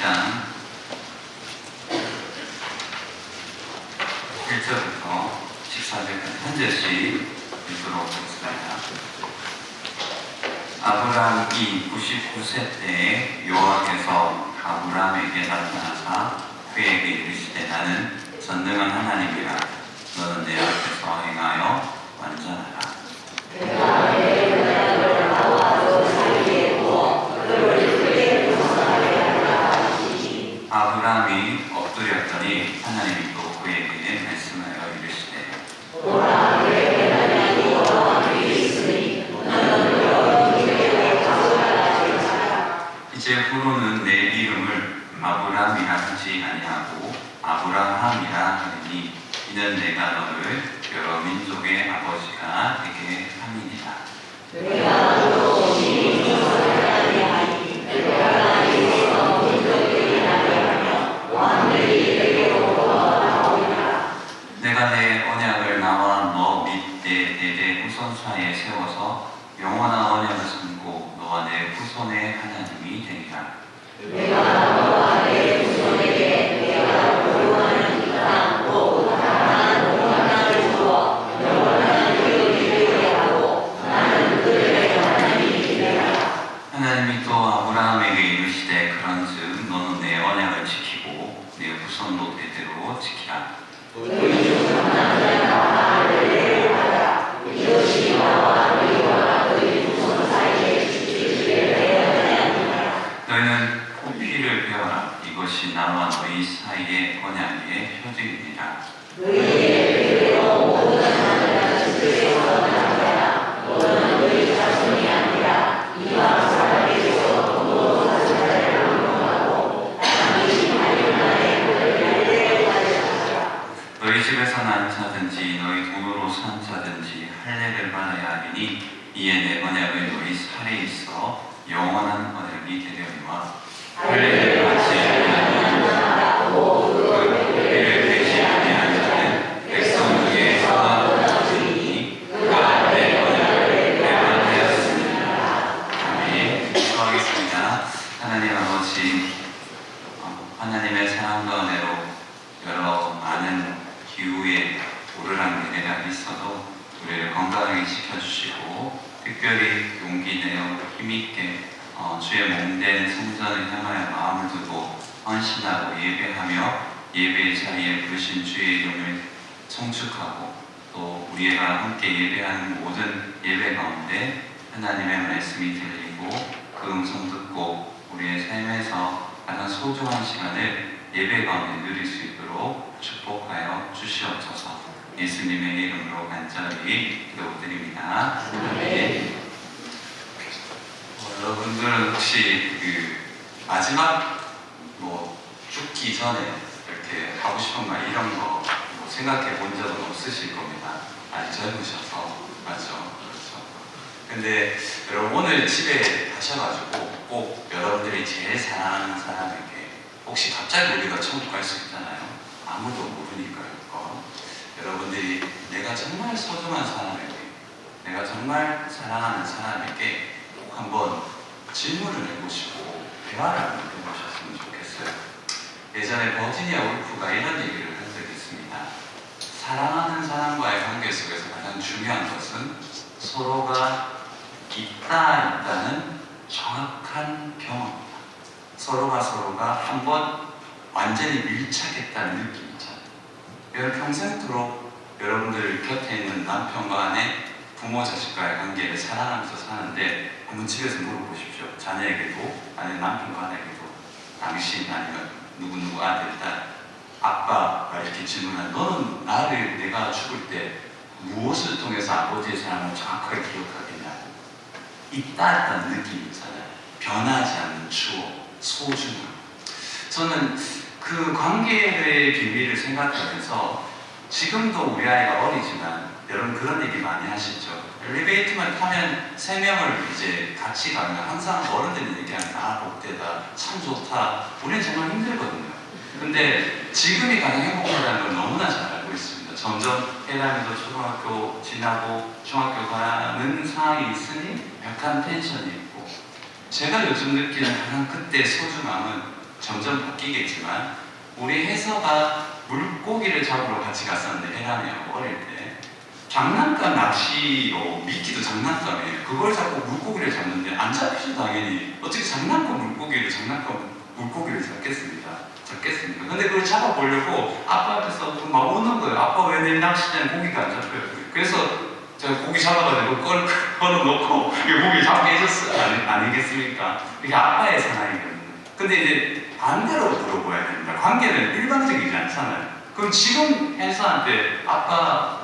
1장 1절부터 14절까지 한 절씩 읽도록 하겠습니다. 아브라함이 99세 때에 여호와께서 아브라함에게 나타나사 그에게 이르시되 나는 전능한 하나님이라. 너는 내 앞에서 행하여 완전하라. 내가 내 은혜를 나와 사이에 두어 그를 크게 분선하게 하라 하시니 아브라함이 엎드렸더니 하나님이 또 그에게 말씀하여 이르시되 보라 그에게 하나님이 너와 함께 있으니 너는 여러 민족에 가서나라. 이제 후로는 내 이름을 아브라함이라 하지 아니하고 아브라함이라 하리니 이는 내가 너를 여러 민족의 아버지가 되게 함이니라. 내가 너로 민족을 하게 하니 내가 나에게서 민족들이 나게 하며 왕들이 내게로 돌아오리라. 내가 내 언약을 나와 너 및 내 대대 후손 사이에 세워서 영원한 언약을 삼고 너와 내 후손의 하나님이 되리라. 내가 너와 내 후손에게 내가 보호하는 이 땅 곧 가나안 동산을 주어 영원한 기업이 되게 하고 나는 그들의 하나님이 되리라. 하나님이 또 아브라함에게 이르시되 그런즉 너는 내 언약을 지키고 내 후손도 대대로 지키라. 너희 중 하나가 나를 예배하라. 이것이 나와 너희와 너희 후손 사이에 지키게 내 언약이니라. 너희는 피를 베어라. 이것이 나와 너희 사이의 언약의 표징이니라. 너희에게 베어 모든 하늘의 주께서 나타나라. 너는 너희 자손이 아니라 이방 사람에게서 돈으로 산 자를 강론하고 당신이 하는 날에 그를 할례를 받으라. 너희 집에서 난 자든지 너희 돈으로 산 자든지 할례를 받아야 하리니 이에 내 언약을 너희 살에 있어 영원한 언약이 되려니와 할례를 받지 아니하는 자나 그 회를 되지 아니하는 자는 백성 중에서 끊어지니 그가 내 언약을 배반하였습니다. 아멘. 기도하겠습니다. 하나님 아버지, 하나님의 사랑과 은혜로 여러 많은 기후에 오르락내리락 있어도 우리를 건강하게 지켜주시고 특별히 용기 내어 힘있게 주의 몸된 성전을 향하여 마음을 두고 헌신하고 예배하며 예배의 자리에 부르신 주의 이름을 청축하고 또 우리가 함께 예배하는 모든 예배 가운데 하나님의 말씀이 들리고 그 음성 듣고 우리의 삶에서 가장 소중한 시간을 예배 가운데 누릴 수 있도록 축복하여 주시옵소서. 예수님의 이름으로 간절히 기도드립니다. 아멘. 여러분들은 혹시 마지막 죽기 전에 이렇게 하고 싶은 말 이런 거 생각해 본 적은 없으실 겁니다. 아직 젊으셔서. 맞죠? 그렇죠. 근데 여러분 오늘 집에 가셔가지고 꼭 여러분들이 제일 사랑하는 사람에게 혹시 갑자기 우리가 천국 갈 수 있잖아요. 아무도 모르니까요. 여러분들이 내가 정말 소중한 사람에게 내가 정말 사랑하는 사람에게 꼭 한번 질문을 해보시고 대화를 한번 해보셨으면 좋겠어요. 예전에 버지니아 울프가 이런 얘기를 한 적이 있습니다. 사랑하는 사람과의 관계 속에서 가장 중요한 것은 서로가 있다는 정확한 경험입니다. 서로가 한번 완전히 밀착했다는 느낌이 있잖아요. 여러분 평생토록 여러분들 곁에 있는 남편과 아내, 부모 자식과의 관계를 사랑하면서 사는데 한번 집에서 물어보십시오. 자녀에게도 아니면 남편과 아내에게도 당신 아니면 누구누구 아들, 딸, 아빠가 이렇게 질문하면 너는 나를 내가 죽을 때 무엇을 통해서 아버지의 사랑을 정확하게 기억하겠냐고. 있다는 느낌이 있잖아요. 변하지 않는 추억, 소중함. 저는 그 관계의 비밀을 생각하면서 지금도 우리 아이가 어리지만 여러분 그런 얘기 많이 하시죠. 엘리베이터만 타면 3명을 이제 같이 가면 항상 어른들이 얘기하는 복되다, 참 좋다. 우리는 정말 힘들거든요. 근데 지금이 가장 행복하다는 걸 너무나 잘 알고 있습니다. 점점 혜람이도 초등학교 지나고 중학교 가는 상황이 있으니 약간 텐션이 있고 제가 요즘 느끼는 가장 그때 소중함은 점점 바뀌겠지만 우리 해서가 물고기를 잡으러 같이 갔었는데 해남이하고 어릴 때 장난감 낚시로 미끼도 장난감이에요. 그걸 잡고 물고기를 잡는데 안 잡히죠 당연히. 어떻게 장난감 물고기를 잡겠습니까? 근데 그걸 잡아보려고 아빠 앞에서 막 오는 거예요. 아빠 왜 내 낚시대는 고기가 안 잡혀요? 그래서 제가 고기 잡아가지고 걸어놓고 고기 잡게 해줬어요. 아니겠습니까? 이게 아빠의 사나이거든요. 근데 이제 반대로 물어봐야 됩니다. 관계는 일방적이지 않잖아요. 그럼 지금 혜서한테 아빠가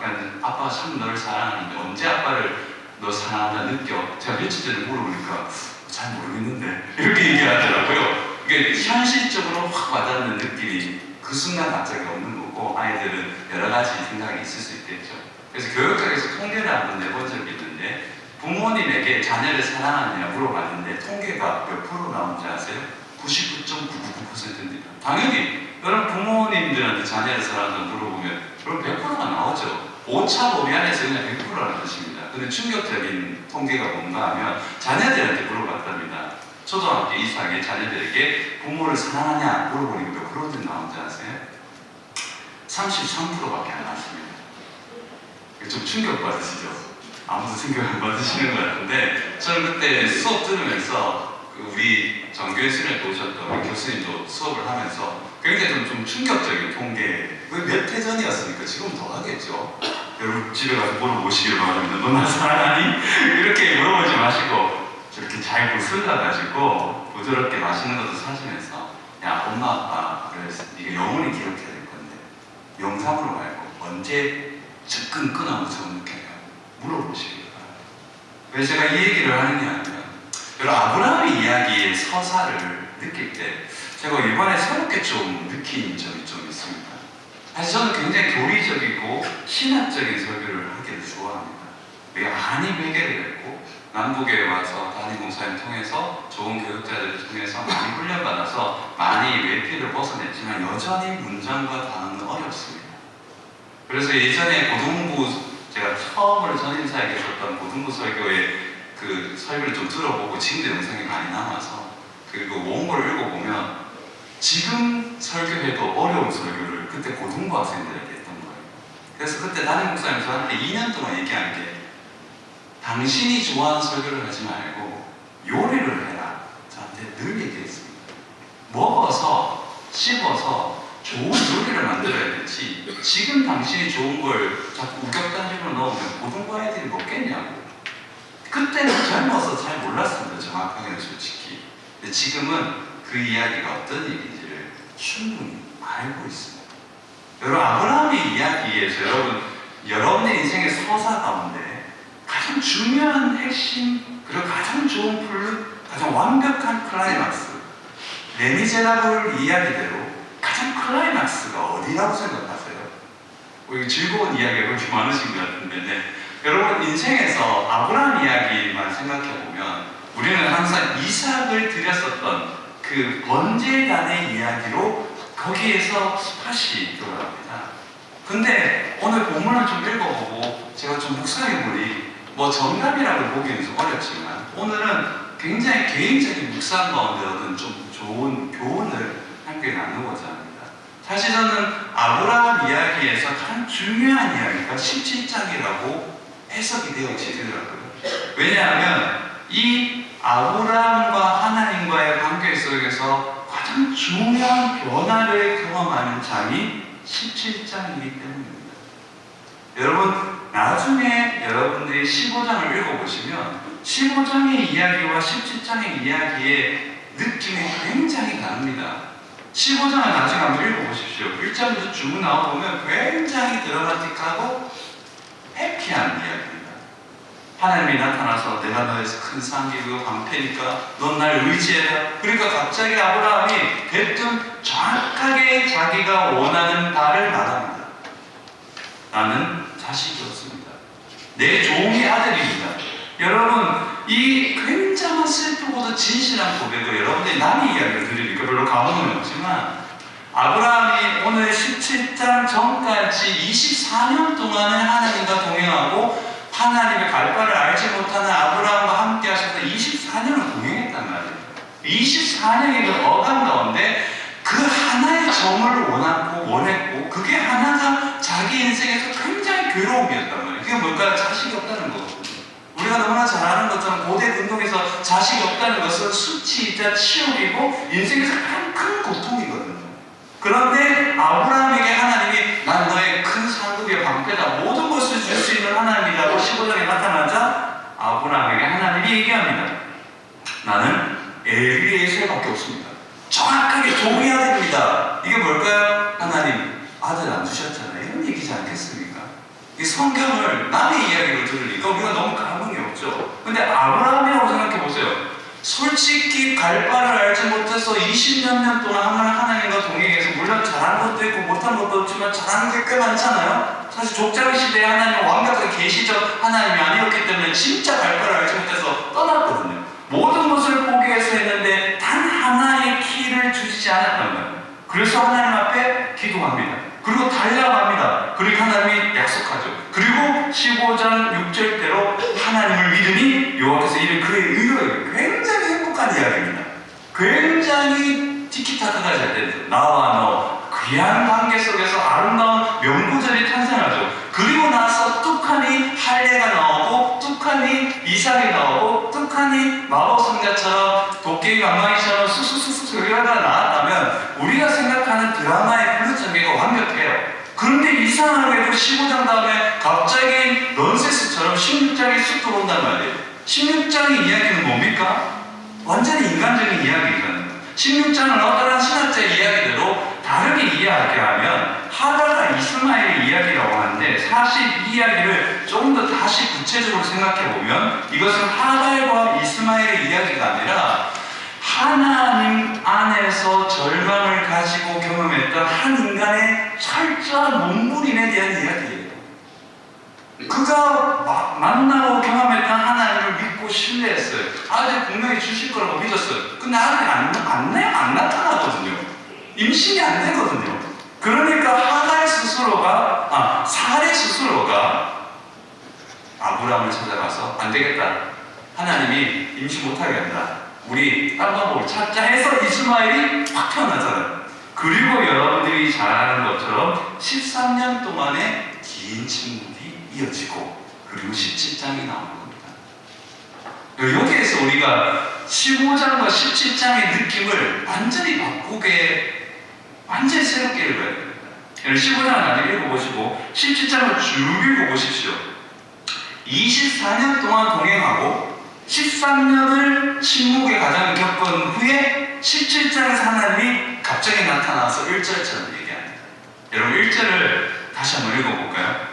참 너를 사랑하는데 언제 아빠를 너 사랑한다 느껴? 제가 며칠 전에 물어보니까 잘 모르겠는데 이렇게 얘기하더라고요. 이게 현실적으로 확 와닿는 느낌이 그 순간 갑자기 없는 거고 아이들은 여러 가지 생각이 있을 수 있겠죠. 그래서 교육학에서 통계를 한번 내본 적이 있는데 부모님에게 자녀를 사랑하느냐 물어봤는데 통계가 몇 프로 나온지 아세요? 99.999%입니다. 당연히 여러분 부모님들한테 자녀를 사랑한다 물어보면 그럼 100%가 나오죠. 오차범위 안에서 그냥 100%라는 뜻입니다. 근데 충격적인 통계가 뭔가 하면 자녀들한테 물어봤답니다. 초등학교 이상의 자녀들에게 부모를 사랑하냐 물어보니까 몇 프로인지 나온지 아세요? 33%밖에 안 나왔습니다. 좀 충격받으시죠? 아무도 충격 안 받으시는 것 같은데 저는 그때 수업 들으면서 우리 정교회순에 오셨던 우리 교수님도 수업을 하면서 굉장히 좀 충격적인 통계 몇 해 전이었으니까 지금 더 하겠죠? 여러분 집에 가서 물어보시길 바랍니다. 너 나 사랑하니? 이렇게 물어보지 마시고 저렇게 잘 웃으셔가지고 부드럽게 맛있는 것도 사시면서 야 엄마 아빠를 네가 영원히 기억해야 될 건데 영상으로 말고 언제 접근 끊어서 느껴요? 물어보시길 바랍니다. 왜 제가 이 얘기를 하느냐 하면 여러분 아브라함의 이야기의 서사를 느낄 때 제가 이번에 새롭게 좀 느낀 점이 좀 있습니다. 사실 저는 굉장히 교리적이고 신학적인 설교를 하기를 좋아합니다. 우리가 많이 회개를 했고 남북에 와서 담임 목사님 통해서 좋은 교육자들을 통해서 많이 훈련받아서 많이 외피를 벗어냈지만 여전히 문장과 단어는 어렵습니다. 그래서 예전에 고등부 제가 처음으로 전임사에 계셨던 고등부 설교의 그 설교를 좀 들어보고 지금도 영상이 많이 남아서 그리고 원고를 읽어보면 지금 설교해도 어려운 설교를 그때 고등부 학생들에게 했던 거예요. 그래서 그때 담임 목사님 저한테 2년 동안 얘기한 게 당신이 좋아하는 설교를 하지 말고 요리를 해라. 저한테 늘 얘기했습니다. 먹어서 씹어서 좋은 요리를 만들어야 되지 지금 당신이 좋은 걸 자꾸 우격단식으로 넣으면 고등부 아이들이 먹겠냐고. 그때는 젊어서 잘 몰랐습니다. 정확하게는 솔직히. 근데 지금은 그 이야기가 어떤 얘기인지를 충분히 알고 있습니다. 여러분 아브라함의 이야기에서 여러분의 인생의 서사 가운데 가장 중요한 핵심 그리고 가장 좋은 플롯 가장 완벽한 클라이막스 레미제라블 이야기대로 가장 클라이막스가 어디라고 생각하세요? 즐거운 이야기가 그렇게 많으신 것 같은데 네. 여러분 인생에서 아브라함 이야기만 생각해보면 우리는 항상 이삭을 드렸었던 그 번제단의 이야기로 거기에서 스팟이 들어갑니다. 근데 오늘 본문을 좀 읽어보고 제가 좀 묵상해보니 뭐 정답이라고 보기에는 좀 어렵지만 오늘은 굉장히 개인적인 묵상 가운데 얻은 좀 좋은 교훈을 함께 나누고자 합니다. 사실 저는 아브라함 이야기에서 가장 중요한 이야기가 17장이라고 해석이 되어지더라고요. 왜냐하면 이 아브라함과 하나님과의 관계 속에서 가장 중요한 변화를 경험하는 장이 17장이기 때문입니다. 여러분 나중에 여러분들이 15장을 읽어보시면 15장의 이야기와 17장의 이야기의 느낌이 굉장히 다릅니다. 15장을 나중에 한번 읽어보십시오. 1장부터 쭉 나와보면 굉장히 드라마틱하고 해피한 이야기입니다. 하나님이 나타나서 내가 너에서 큰 상기고 방패니까 넌 날 의지해라. 그러니까 갑자기 아브라함이 대뜸 정확하게 자기가 원하는 바를 말합니다. 나는 자식이 없습니다. 내 종의 아들입니다. 여러분 이 굉장한 슬프고도 진실한 고백을 여러분들이 남의 이야기를 들으니까 별로 감흥은 없지만 아브라함이 오늘 17장 전까지 24년 동안은 하나님과 동행하고 하나님의 갈 바를 알지 못하는 아브라함과 함께 하셔서 24년을 동행했단 말이에요. 24년의 그 어감 가운데 그 하나의 점을 원했고 그게 하나가 자기 인생에서 굉장히 괴로움이었단 말이에요. 그게 뭘까요? 자식이 없다는 거거든요. 우리가 너무나 잘 아는 것처럼 고대 운동에서 자식이 없다는 것은 수치이자 치욕이고 인생에서 가장 큰 고통이거든요. 그런데 아브라함에게 하나님이 난 너의 큰 상급의 방패다, 모든 것을 줄 수 있는 하나님이라고 15장에 나타나자 아브라함에게 하나님이 얘기합니다. 나는 엘리에셀밖에 없습니다. 정확하게 종이 아들입니다. 이게 뭘까요? 하나님 아들 안 주셨잖아요. 이런 얘기지 않겠습니까? 이 성경을 남의 이야기로 들으니까 우리가 너무 감흥이 없죠. 근데 아브라함이라고 생각해 보세요. 솔직히 갈 바를 알지 못해서 20몇 년 동안 하나님과 동행해서 물론 잘한 것도 있고 못한 것도 없지만 잘하는 게 꽤 많잖아요. 사실 족장 시대에 하나님은 완벽하게 계시적 하나님이 아니었기 때문에 진짜 갈 바를 알지 못해서 떠났거든요. 모든 것을 포기해서 했는데 단 하나의 키를 주시지 않았단 말이에요. 그래서 하나님 앞에 기도합니다. 그리고 달려갑니다. 그리고 하나님이 약속하죠. 그리고 15장 6절대로 하나님을 믿으니 여호와께서 이를 그의 의로에게. 굉장히 행복한 이야기입니다. 굉장히 티키타카가 잘 되죠. 나와 너 귀한 관계 속에서 아름다운 명구절이 탄생하죠. 그리고 나서 뚝하니 할례가 나오고 뚝하니 이삭이 나오고 뚝하니 마법성자처럼 도깨비 방망이처럼 수수수수 소리가 나왔다면 우리가 생각하는 드라마의 플롯 전개가 완벽해요. 그런데 이상하게도 15장 다음에 갑자기 넌센스처럼 16장이 쑥 들어온단 말이에요. 16장의 이야기는 뭡니까? 완전히 인간적인 이야기거든요. 16장은 어떠한 신학자의 이야기대로 다르게 이해하면 하가가 이스마엘의 이야기라고 하는데 사실 이 이야기를 조금 더 다시 구체적으로 생각해보면 이것은 하갈과 이스마엘의 이야기가 아니라 하나님 안에서 절망을 가지고 경험했던 한 인간의 철저한 몸부림에 대한 이야기예요. 그가 만나고 경험했던 하나님을 믿고 신뢰했어요. 아들 분명히 주실 거라고 믿었어요. 근데 아들이 안 나타나거든요. 임신이 안 되거든요. 그러니까 하갈 스스로가, 사례 스스로가 아브라함을 찾아가서 안 되겠다. 하나님이 임신 못하게 한다. 우리 딴 방법을 찾자 해서 이스마엘이 확 태어나잖아요. 그리고 여러분들이 잘 아는 것처럼 13년 동안의 긴 침묵이 이어지고 그리고 17장이 나오는 겁니다. 여기에서 우리가 15장과 17장의 느낌을 완전히 바꾸게 완전히 새롭게 읽어야 됩니다. 15장을 나중에 읽어보시고 17장을 쭉 읽어보십시오. 24년 동안 동행하고 13년을 침묵의 과정을 겪은 후에 17장에서 하나님이 갑자기 나타나서 1절처럼 얘기합니다. 여러분 1절을 다시 한번 읽어볼까요?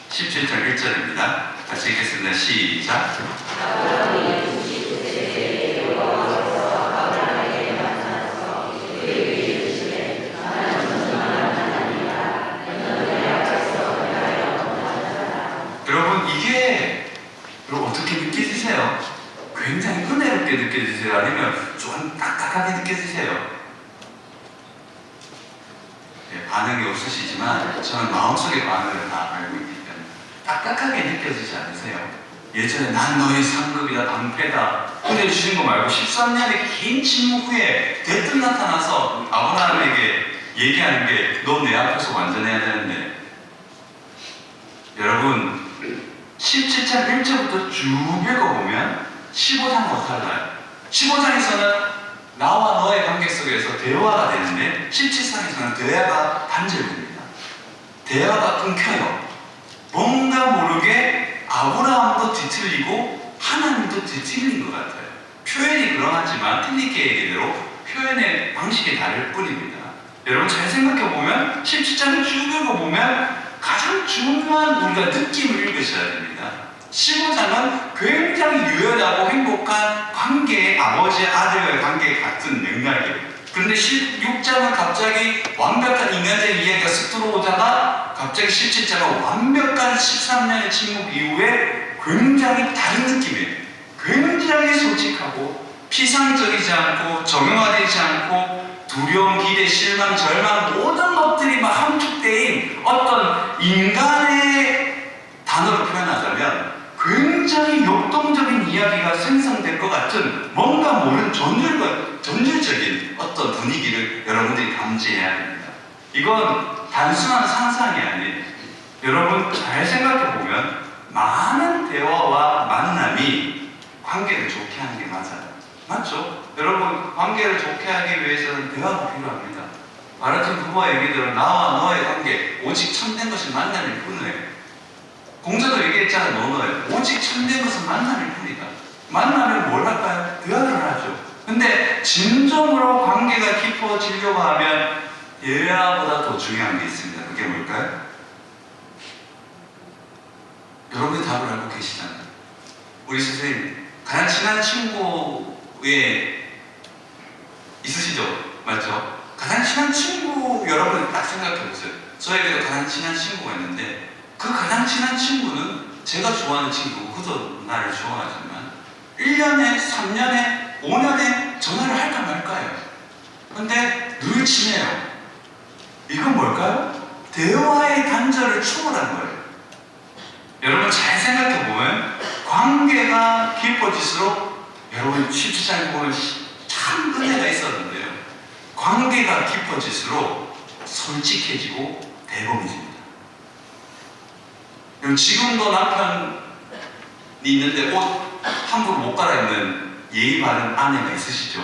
17장 1절입니다. 같이 읽겠습니다. 시작. 여러분 이게 어떻게 느껴지세요? 굉장히 은혜롭게 느껴지세요? 아니면 좀 딱딱하게 느껴지세요? 네, 반응이 없으시지만 저는 마음속의 반응을 다 알고 있기 때문에 딱딱하게 느껴지지 않으세요? 예전에 난 너의 상급이다, 방패다 은혜 주신 거 말고 13년의 긴 침묵 후에 대뜸 나타나서 아브라함에게 얘기하는 게 너 내 앞에서 완전해야 되는데 여러분 17장 1절부터 쭉 읽어보면 15장과 달라요. 15장에서는 나와 너의 관계 속에서 대화가 되는데 17장에서는 대화가 단절됩니다. 대화가 끊겨요. 뭔가 모르게 아브라함도 뒤틀리고 하나님도 뒤틀린 것 같아요. 표현이 그러하지만 틀리게 얘기대로 표현의 방식이 다를 뿐입니다. 여러분 잘 생각해보면 17장을 쭉 읽어보면 가장 중요한 우리가 느낌을 읽으셔야 됩니다. 15장은 굉장히 유연하고 행복한 관계의 아버지 아들과의 관계 같은 맥락이에요. 그런데 16장은 갑자기 완벽한 인간적인 이야기가 쓱 들어오다가 갑자기 17장은 완벽한 13년의 침묵 이후에 굉장히 다른 느낌이에요. 굉장히 솔직하고 피상적이지 않고 정형화되지 않고 두려움, 기대, 실망, 절망 모든 것들이 막 함축되인 어떤 인간의 단어로 표현하자면 굉장히 역동적인 이야기가 생성될 것 같은 뭔가 모르는 전율과 전율적인 어떤 분위기를 여러분들이 감지해야 됩니다. 이건 단순한 상상이 아니에요. 여러분 잘 생각해보면 많은 대화와 만남이 관계를 좋게 하는 게 맞아요. 맞죠? 여러분 관계를 좋게 하기 위해서는 대화가 필요합니다. 말하자면 부모가 얘기들은 나와 너의 관계 오직 참된 것이 만남일 뿐이에요. 공자도 얘기했잖아요. 너너예요. 오직 참된 것은 만남일 뿐이다. 만나면 뭘 할까요? 대화를 하죠. 근데 진정으로 관계가 깊어지려고 하면 대화보다 더 중요한 게 있습니다. 그게 뭘까요? 여러분이 답을 알고 계시잖아요. 우리 선생님 가장 친한 친구에 있으시죠? 맞죠? 가장 친한 친구 여러분 딱 생각해 보세요. 저에게도 가장 친한 친구가 있는데 그 가장 친한 친구는 제가 좋아하는 친구고 그도 나를 좋아하지만 1년에, 3년에, 5년에 전화를 할까 말까요? 근데 늘 친해요. 이건 뭘까요? 대화의 단절을 초월한 거예요. 여러분 잘 생각해보면 관계가 깊어질수록 여러분 17장에 보면 참 은혜가 있었는데요. 관계가 깊어질수록 솔직해지고 대범해집니다. 여러분 지금도 남편이 있는데 옷 함부로 못 갈아입는 예의 바른 아내가 있으시죠?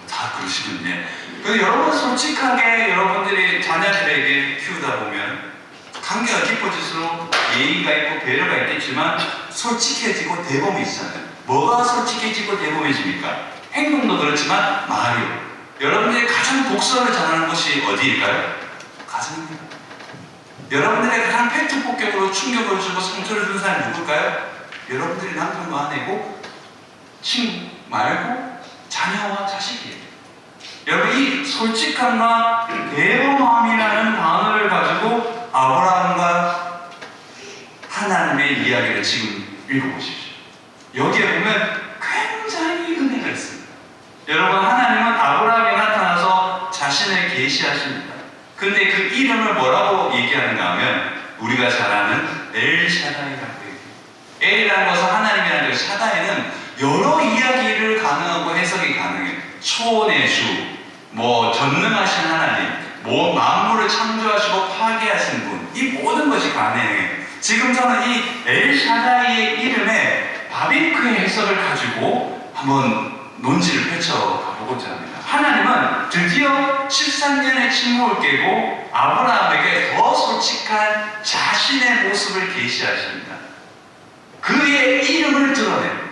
다 그러시는데 여러분 솔직하게 여러분들이 자녀들에게 키우다 보면 관계가 깊어질수록 예의가 있고 배려가 있겠지만 솔직해지고 대범해지잖아요. 뭐가 솔직해지고 대범해집니까? 행동도 그렇지만 말이요. 여러분들이 가장 독서를 잘하는 것이 어디일까요? 가정입니다. 여러분들의 가장 팩트 폭격으로 충격을 주고 상처를 준 사람이 누굴까요? 여러분들이 남편과 아내고 친구 말고 자녀와 자식이에요. 여러분 이 솔직함과 대범함이라는 단어를 가지고 아브라함과 하나님의 이야기를 지금 읽어보십시오. 여기에 보면 굉장히 은혜가 있습니다. 여러분 하나님은 아브라함에 나타나서 자신을 계시하십니다. 근데 그 이름을 뭐라고 얘기하는가 하면 우리가 잘 아는 엘샤다이라고 얘기해요. 엘이라는 것은 하나님이라는 것, 샤다이는 여러 이야기를 가능하고 해석이 가능해요. 초원의 주, 전능하신 하나님, 만물을 창조하시고 파괴하신 분, 이 모든 것이 가능해요. 지금 저는 이 엘샤다이의 이름에 바비크의 해석을 가지고 한번 논지를 펼쳐보고자 합니다. 하나님은 드디어 13년의 침묵을 깨고 아브라함에게 더 솔직한 자신의 모습을 계시하십니다. 그의 이름을 드러내요.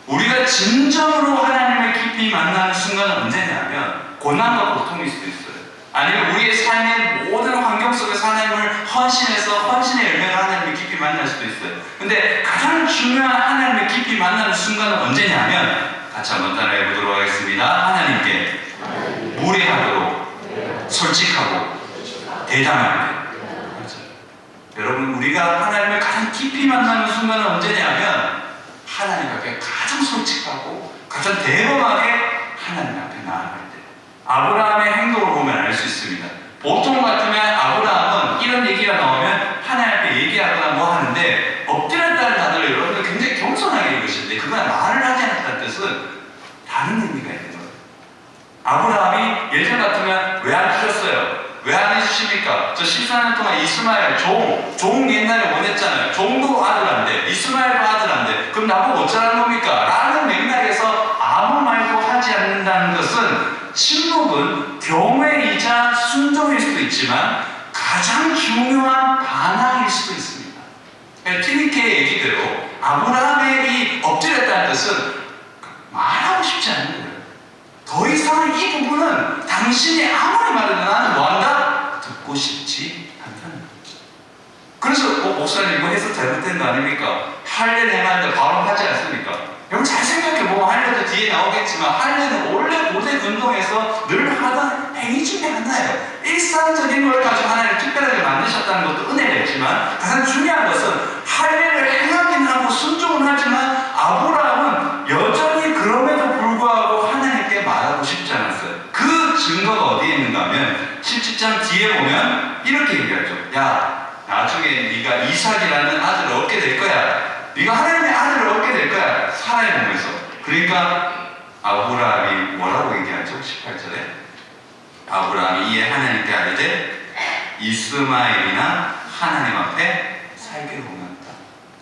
우리가 진정으로 하나님을 깊이 만나는 순간은 언제냐면 고난과 고통일 수도 있어요. 아니면 우리의 삶의 모든 환경 속에서 하나님을 헌신해서 헌신의 열매를 하나님을 깊이 만날 수도 있어요. 근데 가장 중요한 하나님을 깊이 만나는 순간은 언제냐면 같이 한번 따라해 보도록 하겠습니다. 하나님께 무례하도록 솔직하고 대담할 때. 그렇죠. 여러분 우리가 하나님을 가장 깊이 만나는 순간은 언제냐면 하나님 앞에 가장 솔직하고 가장 대범하게 하나님 앞에 나아갈 때. 아브라함의 행동을 보면 알 수 있습니다. 보통 같으면 아브라함은 이런 얘기가 나오면 하나님 앞에 얘기하거나 뭐 하는데 엎드렸다는 단어를 여러분들 굉장히 겸손하게 읽으시는데 그건 말을 하지 않았다는 뜻은 다른 의미가 있는 거예요. 아브라함이 예전 같으면 왜 안 주셨어요? 왜 안 해주십니까? 저 14년 동안 이스마엘 종 옛날에 원했잖아요. 종도 아들 안 돼. 이스마엘도 아들 안 돼. 그럼 나보고 어쩌라는 겁니까? 라는 맥락에서 아무 말도 하지 않는다는 것은 침묵은 경외이자 순종일 수도 있지만 가장 중요한 반항일 수도 있습니다. 티니케의 얘기대로 아브라함의 이 엎드렸다는 뜻은 말하고 싶지 않은 거예요. 더 이상 이 부분은 당신이 아무리 말해도 나는 뭐한다? 듣고 싶지 않다는 거죠. 그래서 목사님 이거 해석 잘못된 거 아닙니까? 할례 행하는데 바로 하지 않습니까? 여러분 잘 생각해보면 할례도 뒤에 나오겠지만 할례는 원래 고대 운동에서 늘 하던 행위 중에 하나예요. 일상적인 걸 가지고 하나님 특별하게 만드셨다는 것도 은혜가 있지만 가장 중요한 것은 할례를 행하긴 하고 순종은 하지만 아브라함은 여전히 그럼에도 불구하고 하나님께 말하고 싶지 않았어요. 그 증거가 어디에 있는가 하면 17장 뒤에 보면 이렇게 얘기하죠. 야 나중에 네가 이삭이라는 아들을 얻게 될 거야. 네가 하나님의 아들을 얻게 될 거야. 사라의 몸에서. 그러니까 아브라함이 뭐라고 얘기하죠? 18절에 아브라함이 이에 하나님께 아뢰되 이스마엘이나 하나님 앞에 살기를 원한다.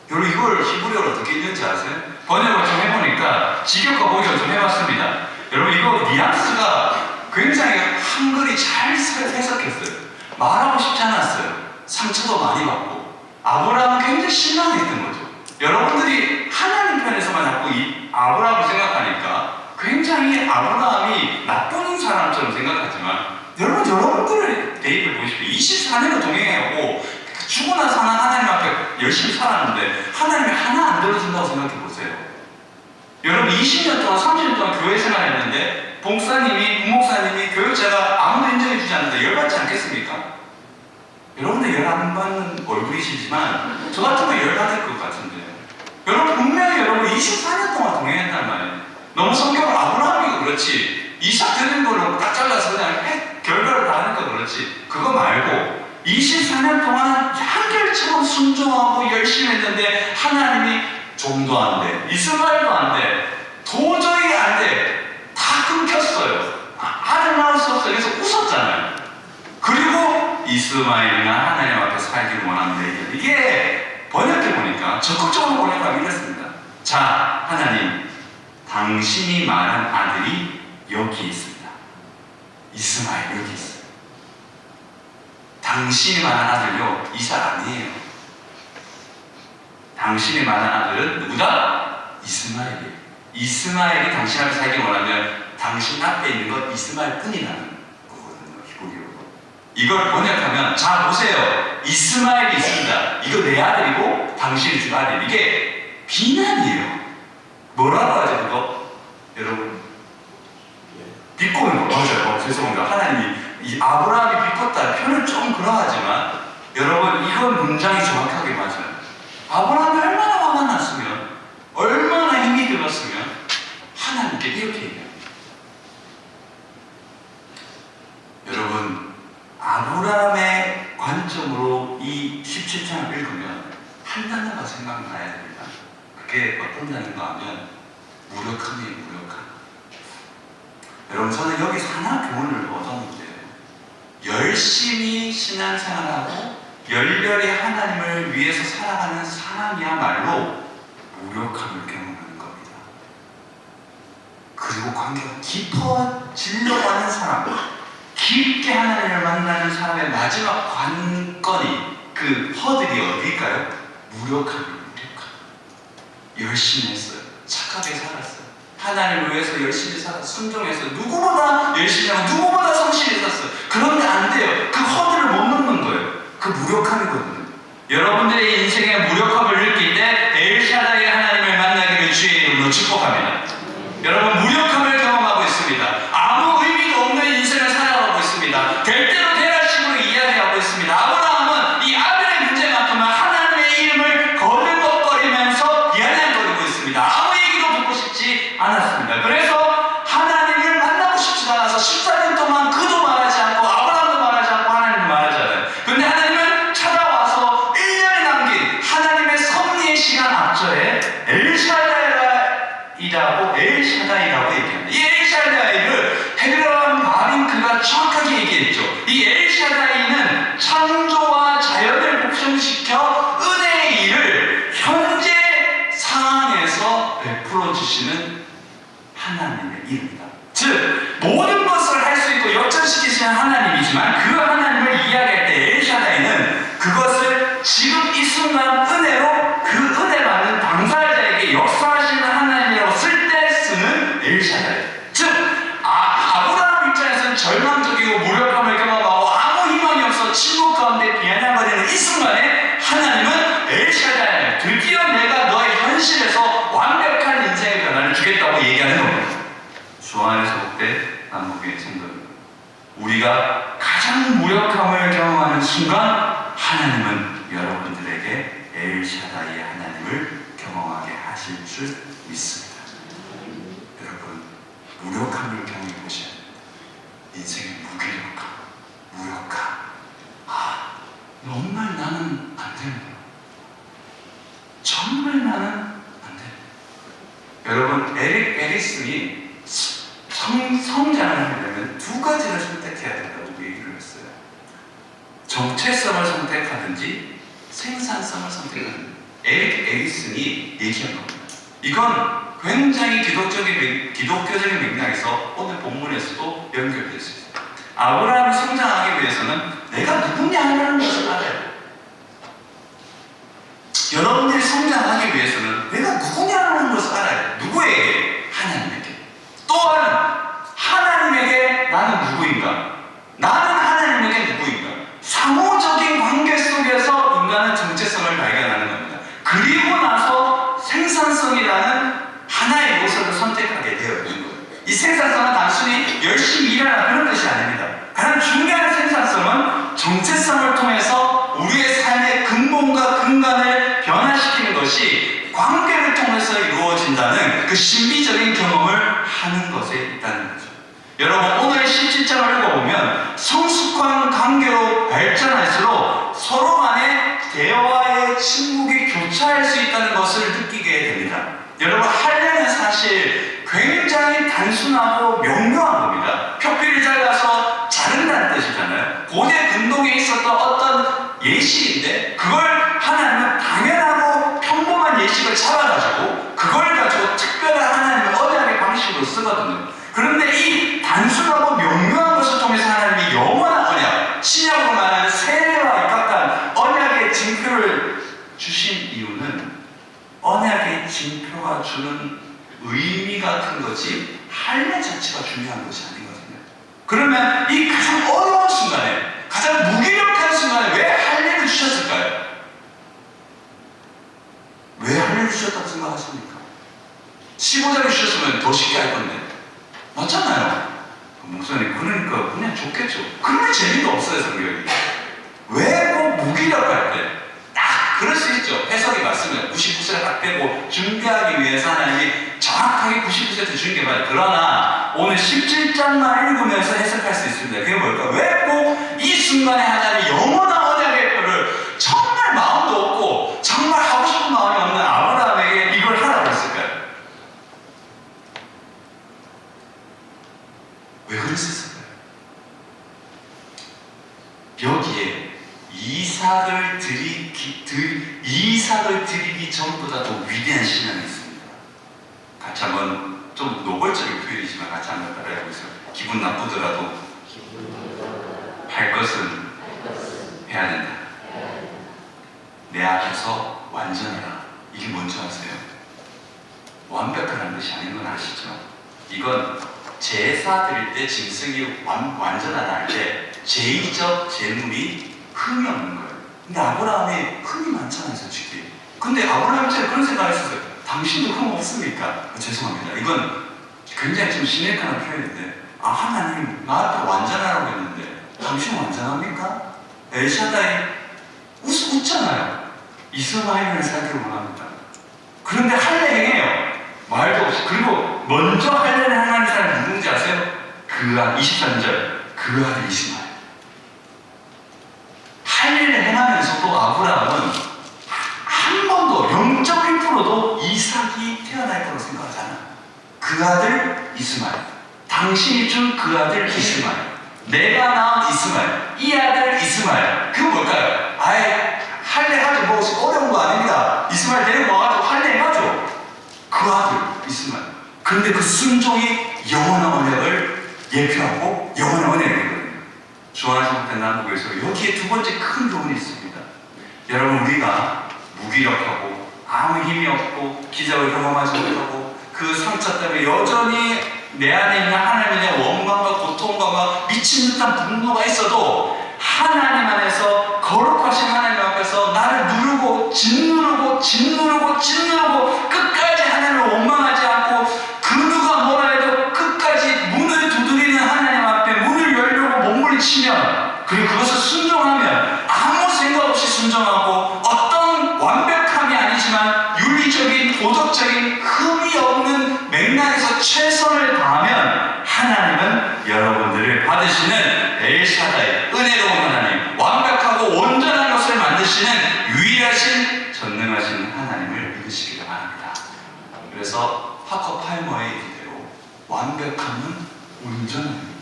여러분 이걸 히브리어로 어떻게 읽는지 아세요? 번역을 좀 해보니까 직역과 번역을 좀 해봤습니다. 여러분 이거 뉘앙스가 굉장히 한글이 잘 해석했어요. 말하고 싶지 않았어요. 상처도 많이 받고 아브라함은 굉장히 실망했던 거죠. 여러분들이 하나님 편에서만 자꾸 이 아브라함을 생각하니까 굉장히 아브라함이 나쁜 사람처럼 생각하지만 여러분들의 대입을 보십시오. 24년을 동행하고 죽고 나서 하나님 앞에 열심히 살았는데 하나님이 하나 안 들어준다고 생각해 보세요. 여러분 20년 동안 30년 동안 교회 생활했는데 부목사님이 교육자가 아무도 인정해 주지 않는데 열받지 않겠습니까? 여러분들 열 안 받는 얼굴이시지만 저 같으면 열 받을 것 같은데 여러분 분명히 여러분 24년 동안 동행했단 말이에요. 너무 성경을 아브라함이 그렇지 이삭 드는 걸로 딱 잘라서 그냥 결과를 다 하는 거 그렇지 그거 말고 24년 동안 한결처럼 순종하고 열심히 했는데 하나님이 좀도 안 돼. 이스마엘도 안 돼. 도저히 안 돼. 다 끊겼어요. 아들 낳을 수 없어요. 그래서 웃었잖아요. 그리고 이스마엘이나 하나님 앞에 살기를 원하는데 이게 번역해보니까 적극적으로 번역하면 이랬습니다. 자, 하나님 당신이 말한 아들이 여기 있습니다. 이스마엘 여기 있어요. 당신이 말한 아들요 이삭 아니에요. 당신이 말한 아들은 누구다? 이스마엘이에요. 이스마엘이 당신 앞에 살기 원하면 당신 앞에 있는 것 이스마엘 뿐이라는 거거든요. 히브리어로. 이걸 번역하면 자 보세요. 이스마엘이 있습니다. 이거 내 아들이고 당신이 줄 아들. 이게 비난이에요. 뭐라고 하죠 그거? 여러분 비꼬는 거 맞아요. 죄송합니다. 하나님이 이 아브라함이 비꼬다 표현은 좀 그러하지만 여러분 이건 문장이 정확하게 맞아요. 아브라함이 얼마나 화가 났으면 얼마나 힘이 들었으면 하나님께 이렇게 얘기합니다. 여러분 아브라함의 관점으로 이 17장을 읽으면 한 단어가 생각나야 됩니다. 그게 어떤 단어인가 하면 무력함이에요. 무력함. 여러분 저는 여기서 하나 교훈을 얻었는데요. 열심히 신앙생활하고 열렬히 하나님을 위해서 살아가는 사람이야말로 무력함을 경험하는 겁니다. 그리고 관계가 깊어지려고 하는 사람, 깊게 하나님을 만나는 사람의 마지막 관건이 그 허들이 어디일까요? 무력함이에요. 무력함. 열심히 했어요. 착하게 살았어요. 하나님을 위해서 열심히 살았어요. 순종해서 누구보다 열심히 하고 누구보다 성실히 살았어요. 그런데 안 돼요. 그 허들을 못 넘는 거예요. 그 무력함이거든요. 여러분들의 인생에 무력함을 느낄 때 엘샤다의 하나님을 만나기를 주의 이름으로 축복합니다. 여러분 무력함을 경험하고 있습니다. 아무 의미도 없는 인생을 살아가고 있습니다. 될 대로 되라식으로 이야기하고 있습니다. 아브라함은 이 아들의 문제만큼은 하나님의 이름을 거들먹거리면서 비아냥거리고 있습니다. 아무 얘기도 듣고 싶지 않았습니다. 그래서 하나님을 만나고 싶지 않아서 14년 동안 그도 말하지 않고 아브라함도 말하지 않고 하나님도 말하지 않아요. 근데 하나님은 찾아와서 1년이 남긴 하나님의 섭리의 시간 앞절에 엘샤다이라고 얘기합니다. 이 엘샤다이를 헤브라어 말인 그가 정확하게 얘기했죠. 이 엘샤다이는 창조와 자연을 복종시켜 은혜의 일을 현재 상황에서 베풀어 주시는 하나님의 이름이다. 즉 모든 것을 할 수 있고 역전시키시는 하나님이지만 그 하나님을 이야기할 때 엘샤다이는 그것을 지금 이 순간 은혜로 그 은혜 받는 당사자에게 역사하시는 하나님이라고 쓸 때 쓰는 엘샤다이. 즉 아브라함 입장에서는 절망적이고 무력함을 경험하고 아무 희망이 없어 침묵 가운데 비아냥거리는 이 순간에 하나님은 엘샤다이, 드디어 내가 너의 현실에서 완벽한 인생의 변화를 주겠다고 얘기하는 겁니다. 주 안에서 복된 남북의 성도입니다. 우리가 가장 무력함을 경험하는 순간 하나님은 여러분들에게 엘샤다이의 하나님을 경험하게 하실 줄 믿습니다. 여러분 무력함을 경험해 보셔야 됩니다. 인생의 무력함. 정말 나는 안 됩니다. 정말 나는 안 됩니다. 여러분 에릭 에리슨이 가지를 선택해야 된다고 얘기를 했어요. 정체성을 선택하든지 생산성을 선택하든지. 에릭 에리슨이 얘기한 겁니다. 이건 굉장히 기독교적인 맥락에서 오늘 본문에서도 연결될 수 있어요. 아브라함이 성장하기 위해서는 내가 누구냐는 것을 알아야 돼요. 여러분들이 성장하기 위해서는 내가 누구냐는 것을 알아야 돼요. 누구에게? 하나님에게. 또한 하나님에게 나는 누구인가? 나는 하나님에게 누구인가? 상호적인 관계 속에서 인간은 정체성을 발견하는 겁니다. 그리고 나서 생산성이라는 하나의 요소를 선택하게 되어 있는 거예요. 이 생산성은 단순히 열심히 일하라 그런 것이 아닙니다. 가장 중요한 생산성은 정체성을 통해서 우리의 삶의 근본과 근간을 변화시키는 것이 관계를 통해서 이루어진다는 그 신비적인 경험을 하는 것에 있다는 거죠. 여러분, 오늘 17장을 읽어보면 성숙한 관계로 발전할수록 서로 간에 대화의 침묵이 교차할 수 있다는 것을 느끼게 됩니다. 여러분, 할례는 사실 굉장히 단순하고 명료한 겁니다. 표피를 잘라서 자른다는 뜻이잖아요. 고대 근동에 있었던 어떤 예식인데 그걸 하나님은 당연하고 평범한 예식을 잡아가지고 그걸 가지고 특별한 하나님의 언약의 방식으로 쓰거든요. 그런데 이 단순하고 명료한 것을 통해서 하나님이 영원한 언약, 신약으로 말하는 세례와 입각한 언약의 징표를 주신 이유는 언약의 징표가 주는 의미가 큰 거지 할례 자체가 중요한 것이 아니거든요. 그러면 이 가장 어려운 순간에, 가장 무기력한 순간에 왜 할례를 주셨을까요? 왜 할례를 주셨다고 생각하십니까? 15장을 주셨으면 더 쉽게 할 건데. 맞잖아요. 목사님, 그러니까 그냥 좋겠죠. 그럴 재미도 없어요, 성경이. 왜 꼭 무기력할 때? 딱 그럴 수 있죠. 해석이 맞으면 99세를 딱 빼고 준비하기 위해서 하나님이 정확하게 99% 주는 게 맞아요. 그러나 오늘 17장만 읽으면서 해석할 수 있습니다. 그게 뭘까? 왜 꼭 이 순간에 하나님이 영원한 언약의 뼈를 정말 마음도 없고 정말 하고 싶은 마음이 없는 아브라함에게 이걸 하라고 했을까요? 왜 그랬을까요? 여기에 이삭을 드리기 전보다 더 위대한 신앙이 있습니다. 같이 한번, 좀 노골적인 표현이지만 같이 한번 따라해보세요. 기분 나쁘더라도 할 것은 해야 된다. 내 앞에서 완전해라. 이게 뭔지 아세요? 완벽하다는 것이 아닌 건 아시죠? 이건 제사 드릴 때 짐승이 완전하다 할 때 제의적 제물이 흠이 없는 거예요. 근데 아브라함이 흠이 많잖아요, 솔직히. 근데 아브라함이 그런 생각을 했었어요. 당신도 흠 없습니까? 죄송합니다. 이건 굉장히 좀 시니컬한 표현인데, 하나님 나한테 완전하라고 했는데 당신 완전합니까? 엘샤다이 웃잖아요. 이스마엘을 살기를 원합니다. 그런데 할례 행해요. 말도 없이. 그리고 먼저 할례를 행하는 사람이 누군지 아세요? 그 아들, 23절, 그 아들 이스마엘. 할례를 행하면서도 아브라함은 한 번도 0.1%도 이삭이 태어날 거라고 생각하지 않아요. 그 아들 이스마엘, 당신이 준 그 아들 이스마엘, 내가 낳은 이스마엘, 이 아들 이스마엘. 그건 뭘까요? 아예 할례하지 뭐 어려운 거 아닙니다. 이스마엘 데리고 와가지고 할례해가죠. 그 아들 이스마엘. 그런데 그 순종이 영원한 언약을 예표하고 영원한 언약이 되거든요. 주안의 남북에서 여기에 두 번째 큰 교훈이 있습니다. 여러분, 우리가 무기력하고 아무 힘이 없고 기적을 경험하지 못하고 그 상처 때문에 여전히 내 안에 있는 하나님에 대한 원망과 고통과 막 미친 듯한 분노가 있어도 하나님 안에서 거룩하신 하나님 앞에서 나를 누르고 짓누르고 끝까지 하나님을 원망하지 않고 그 누가 뭐라 해도 끝까지 문을 두드리는 하나님 앞에 문을 열려고 몸부림치면, 그리고 그것을 순종하면, 아무 생각 없이 순종하고 어떤 완벽함이 아니지만 윤리적인 도덕적인 흠이 없는 맥락에서 최선을 다하면 하나님은 여러분들을 받으시는 엘샤다이, 은혜로운 하나님, 완벽하고 온전한 것을 만드시는 유일하신 전능하신 하나님을 믿으시기를 바랍니다. 그래서 파커 팔머의 얘기대로 완벽함은 온전함입니다.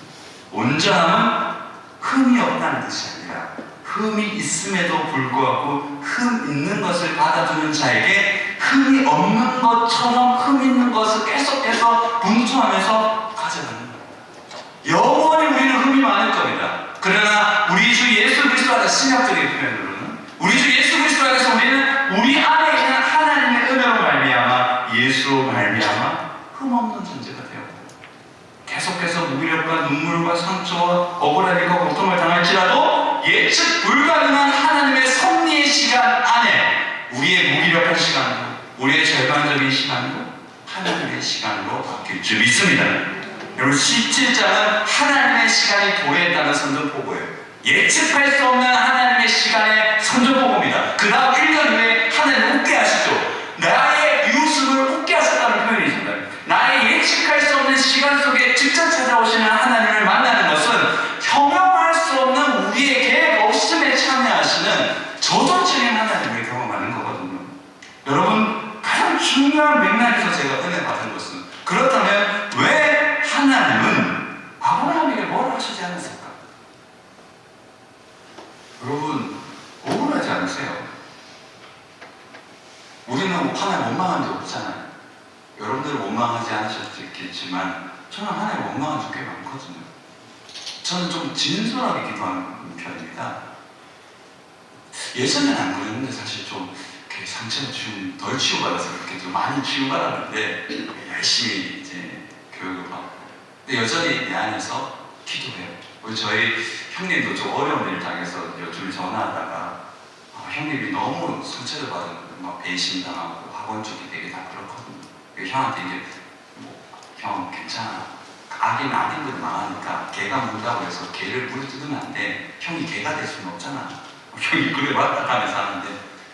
온전함은 흠이 없다는 뜻이 아니라 흠이 있음에도 불구하고 흠 있는 것을 받아주는 자에게 흠이 없는 것처럼 흠 있는 것을 계속해서 분투하면서 가져가는 거예요. 영원히 우리는 흠이 많을 겁니다. 그러나 우리 주 예수 그리스도 안에 신약적인 표현으로는 우리 주 예수 그리스도 안에서 우리는 우리 안에 있는 하나님의 은혜로 말미암아 예수로 말미암아 흠 없는 존재가 되었고 계속해서 무기력과 눈물과 상처와 억울한 일과 고통을 당할지라도 예측 불가능한 하나님의 섭리의 시간 안에 우리의 무기력한 시간도 우리의 절반적인 시간도 하나님의 시간으로 바뀔 줄 믿습니다. 여러분 17장은 하나님의 시간이 도래했다는 선전포고예요. 예측할 수 없는 하나님의 시간의 선전포고입니다. 그 다음 1년 후에 하나님 웃게 하시죠. 나의 이웃을 웃게 하셨다는 표현이 있습니다. 나의 예측할 수 없는 시간 속에 직접 찾아오시는 하나님을 만나는 것은 경험할 수 없는 우리의 계획 없음에 참여하시는 저돌적인 하나님을 경험하는 거거든요. 여러분 가장 중요한 맥락에서 제가 은혜 받은 것은 그렇다면 왜 하나님은 아브라함에게 뭘 하시지 않았을까? 여러분 억울하지 않으세요? 우리는 하나님 원망한 적 없잖아요. 여러분들은 원망하지 않으셨겠지만 저는 하나님 원망한 적 꽤 많거든요. 저는 좀 진솔하게 기도하는 편입니다. 예전에는 안 그랬는데 사실 좀 상처를 덜 치유받아서 그렇게 좀 많이 치유받았는데 열심히 이제 교육을 받고 근데 여전히 내 안에서 기도해요. 우리 저희 형님도 좀 어려운 일 당해서 요즘 전화하다가 형님이 너무 상처를 받은 막 배신당하고 학원 쪽이 되게 다 그렇거든요. 형한테 이제 형 괜찮아. 악인들이 많으니까 개가 문다고 해서 개를 물에 뜯으면 안 돼. 형이 개가 될 수는 없잖아. 형이 그래 맞다 하면서 하는데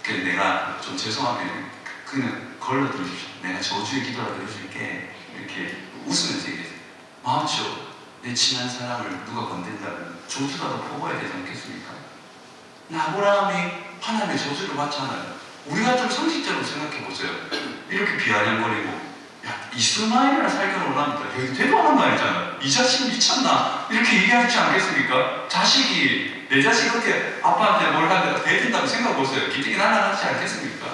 그래서 내가 좀 죄송하면 그냥 걸러들어 주십시오. 내가 저주의 기도라도 해줄게. 이렇게 웃으면서 얘기했어요. 맞죠. 내 친한 사람을 누가 건든다면 저주라도 뽑아야 되지 않겠습니까? 아브라함이 하나님의 저주를 받잖아요. 우리 같은 상식적으로 생각해보세요. 이렇게 비아냥거리고 야 이스마엘이랑 살기를 원합니다. 여기 되도 않은 말이잖아요. 이 자식 미쳤나? 이렇게 얘기하지 않겠습니까? 자식이 내 자식이 그렇게 아빠한테 뭘 하는데 대든다고 생각해보세요. 기특이 날아가지 않겠습니까?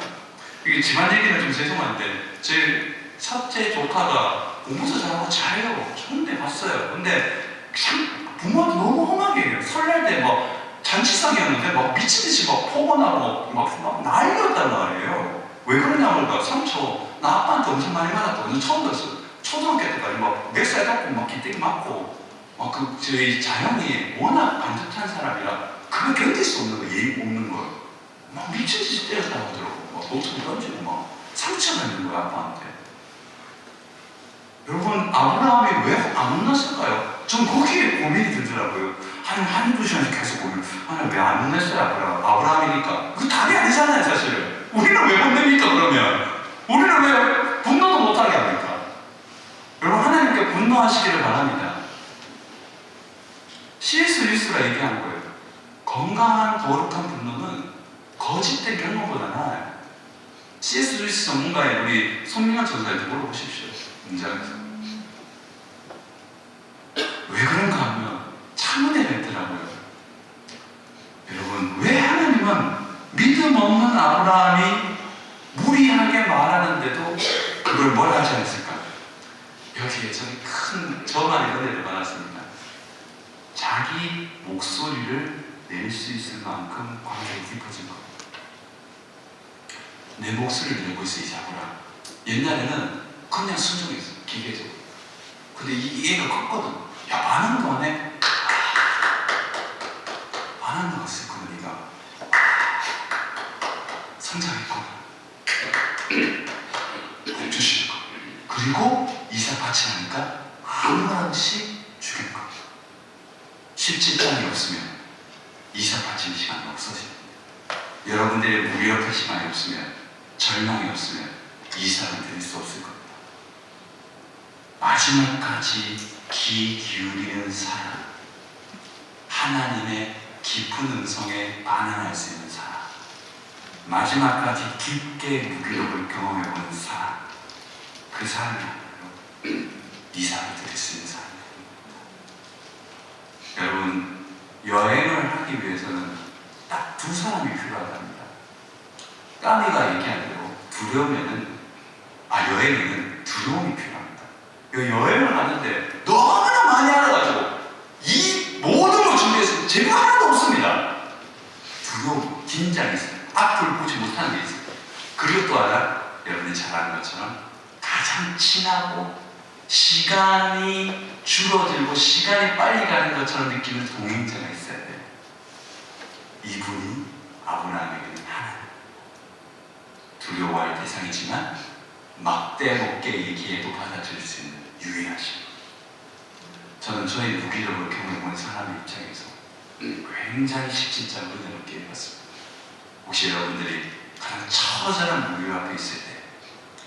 이게 집안 얘기는 좀 죄송한데 제 첫째 조카가 공부도 잘하고 잘해요. 좋은데 봤어요. 근데 참 부모한테 너무 험하게 해요. 설날 때 막 잔치상이었는데 막 미친듯이 막 폭언하고 막 난리였단 말이에요. 왜 그러냐면 상처 나 아빠한테 엄청 많이 맞았거든요. 처음 들었어요. 초등학교 때까지 막 몇 살 갖고 막 기대기 맞고 막 그 저희 자형이 워낙 반듯한 사람이라 그걸 견딜 수 없는 거 예의 없는 거 막 미친듯이 때렸다고 하더라고. 막 노트북 던지고 막 상처가 있는 거야 아빠한테. 여러분 아브라함이 왜 안 혼났을까요? 전 거기에 고민이 들더라고요. 한 2시간씩 계속 고민. 하나님 왜 안 혼냈어요 아브라함이니까. 그 답이 아니잖아요 사실은. 우리는 왜 혼냅니까 그러면? 우리는 왜 분노도 못하게 합니까? 여러분 하나님께 분노하시기를 바랍니다. C.S. 루이스가 얘기한 거예요. 건강한 거룩한 분노는 거짓된 경험보다 나아요. C.S. 루이스 전문가의 우리 손민환 전사한테 물어보십시오. 문장에서. 왜 그런가 하면 참 은혜가 있더라고요. 여러분 왜 하나님은 믿음 없는 아브라함이 무리하게 말하는데도 그걸 뭘 하지 않았을까? 여기에 저는 저만의 은혜를 받았습니다. 자기 목소리를 낼 수 있을 만큼 관계가 깊어진 겁니다. 내 목소리를 내고 있어 이제 아브라함. 옛날에는 그냥 순종했어 기계적으로. 근데 이 얘가 컸거든. 야 반항도 안 해? 반항도 갔을 거야 네가. 성장했구나. 주시는 거. 그리고 이삭 같이 하니까 아무 말 없이 죽인 거. 17장이 없으면 이삭 바치는 시간이 없어집니다. 여러분들의 무력한 시간이 없으면 절망이 없으면 이삭을 드릴 수 없을 겁니다. 마지막까지 귀 기울이는 사람, 하나님의 깊은 음성에 반응할 수 있는 사람, 마지막까지 깊게 무기력을 경험해보는 사람, 그 사람이 이삭을 드릴 수 있는 사람입니다. 여행을 하기 위해서는 딱 두 사람이 필요하답니다. 까미가 얘기한 대로 여행에는 두려움이 필요합니다. 여행을 하는데 너무나 많이 알아가지고 이 모든 걸 준비해서 재미가 하나도 없습니다. 두려움, 긴장이 있어요. 앞을 보지 못하는 게 있어요. 그리고 또 하나, 여러분이 잘 아는 것처럼 가장 친하고 시간이 줄어들고 시간이 빨리 가는 것처럼 느끼는 동행자가 있어야 돼요. 이분이 아브라함에게는 하나님. 두려워할 대상이지만 막대 먹게 얘기해도 받아들일 수 있는 유일하신 분. 저는 저의 무기력을 경험해본 사람의 입장에서 굉장히 실질적으로 은혜롭게 읽었습니다. 혹시 여러분들이 가장 처절한 무기력 앞에 있을 때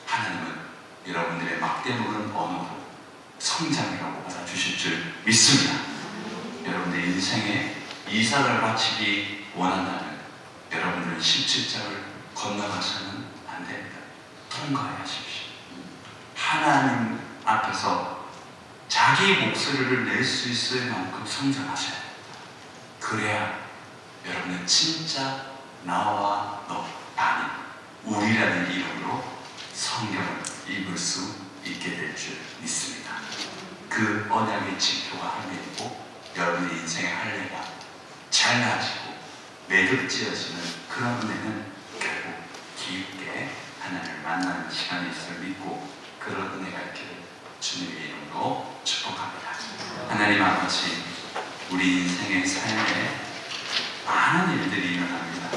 하나님은 여러분들의 막대 먹는 언어로 성장이라고 받아주실 줄 믿습니다. 여러분들 인생에 이삭을 바치기 원한다면 여러분들은 17장을 건너가서는 안 됩니다. 통과하십시오. 하나님 앞에서 자기 목소리를 낼 수 있을 만큼 성장하셔야 됩니다. 그래야 여러분은 진짜 나와 너, 아니, 우리라는 이름으로 성경을 읽을 수 있게 될 줄 믿습니다. 그 언약의 징표가 할례이고 여러분의 인생의 할례가 잘나지고 매듭지어지는 그런 은혜는 결국 깊게 하나님을 만나는 시간이 있을 믿고 그런 은혜가 있기를 주님의 이름으로 축복합니다. 하나님 아버지, 우리 인생의 삶에 많은 일들이 일어납니다.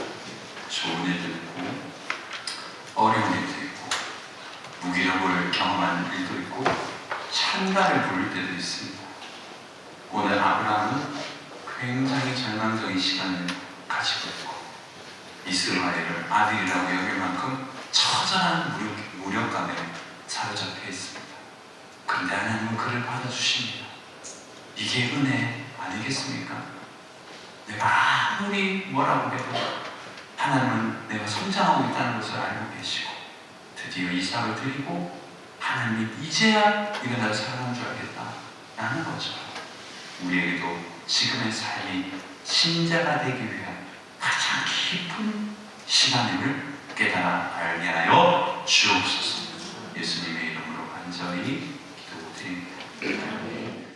좋은 일도 있고 어려운 일도 있고 무기력을 경험하는 일도 있고 찬가를 부를 때도 있습니다. 오늘 아브라함은 굉장히 절망적인 시간을 가지고 있고 이스마엘을 아들이라고 여길 만큼 처절한 무력감에 사로잡혀 있습니다. 그런데 하나님은 그를 받아주십니다. 이게 은혜 아니겠습니까? 내가 아무리 뭐라고 해도 하나님은 내가 성장하고 있다는 것을 알고 계시고 드디어 이삭을 드리고 하나님이 이제야 네가 나를 사랑하는 줄 알겠다 라는 거죠. 우리에게도 지금의 삶이 신자가 되기 위한 가장 깊은 시간임을 깨달아 알게 하여 주옵소서. 예수님의 이름으로 간절히 기도드립니다.